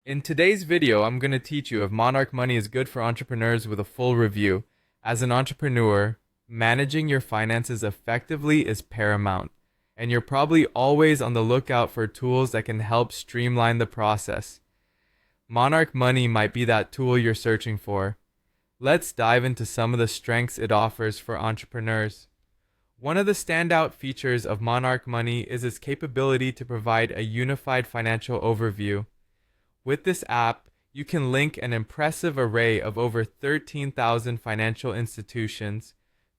In today's video, I'm going to teach you if Monarch Money is good for entrepreneurs with a full review. As an entrepreneur, managing your finances effectively is paramount, and you're probably always on the lookout for tools that can help streamline the process. Monarch Money might be that tool you're searching for. Let's dive into some of the strengths it offers for entrepreneurs. One of the standout features of Monarch Money is its capability to provide a unified financial overview. With this app, you can link an impressive array of over 13,000 financial institutions.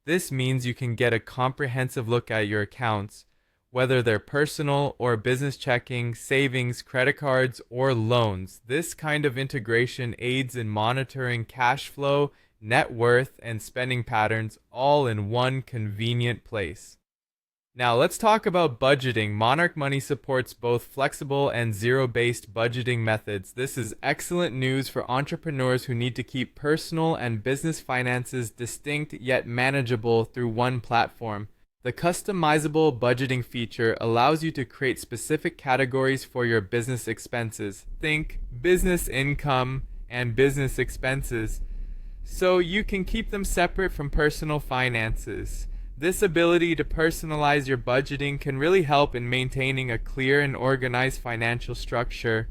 This means you can get a comprehensive look at your accounts, whether they're personal or business checking, savings, credit cards, or loans. This kind of integration aids in monitoring cash flow, net worth, and spending patterns all in one convenient place. Now let's talk about budgeting. Monarch Money supports both flexible and zero-based budgeting methods. This is excellent news for entrepreneurs who need to keep personal and business finances distinct yet manageable through one platform. The customizable budgeting feature allows you to create specific categories for your business expenses. Think business income and business expenses, so you can keep them separate from personal finances. This ability to personalize your budgeting can really help in maintaining a clear and organized financial structure.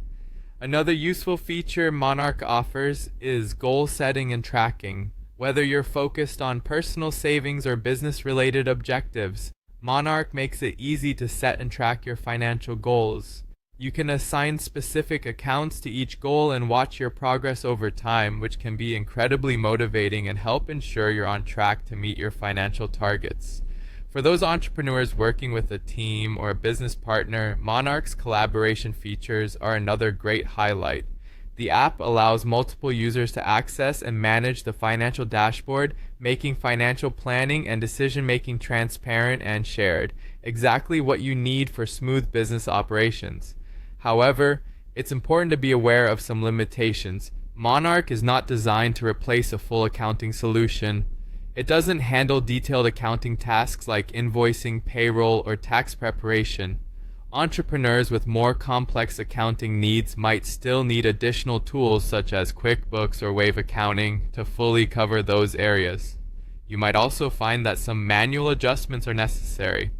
Another useful feature Monarch offers is goal setting and tracking. Whether you're focused on personal savings or business-related objectives, Monarch makes it easy to set and track your financial goals. You can assign specific accounts to each goal and watch your progress over time, which can be incredibly motivating and help ensure you're on track to meet your financial targets. For those entrepreneurs working with a team or a business partner, Monarch's collaboration features are another great highlight. The app allows multiple users to access and manage the financial dashboard, making financial planning and decision-making transparent and shared, exactly what you need for smooth business operations. However, it's important to be aware of some limitations. Monarch is not designed to replace a full accounting solution. It doesn't handle detailed accounting tasks like invoicing, payroll, or tax preparation. Entrepreneurs with more complex accounting needs might still need additional tools such as QuickBooks or Wave Accounting to fully cover those areas. You might also find that some manual adjustments are necessary.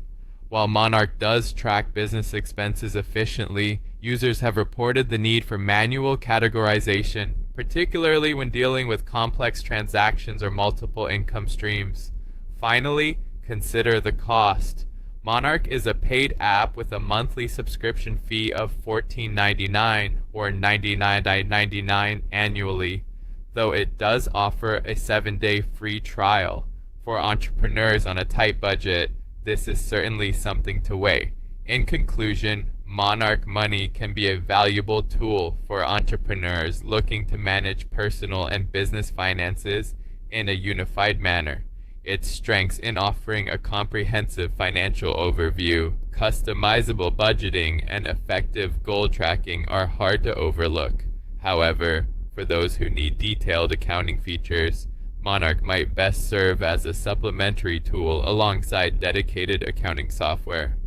While Monarch does track business expenses efficiently, users have reported the need for manual categorization, particularly when dealing with complex transactions or multiple income streams. Finally, consider the cost. Monarch is a paid app with a monthly subscription fee of $14.99 or $99.99 annually, though it does offer a 7-day free trial. For entrepreneurs on a tight budget, this is certainly something to weigh. In conclusion, Monarch Money can be a valuable tool for entrepreneurs looking to manage personal and business finances in a unified manner. Its strengths in offering a comprehensive financial overview, customizable budgeting, and effective goal tracking are hard to overlook. However, for those who need detailed accounting features, Monarch might best serve as a supplementary tool alongside dedicated accounting software.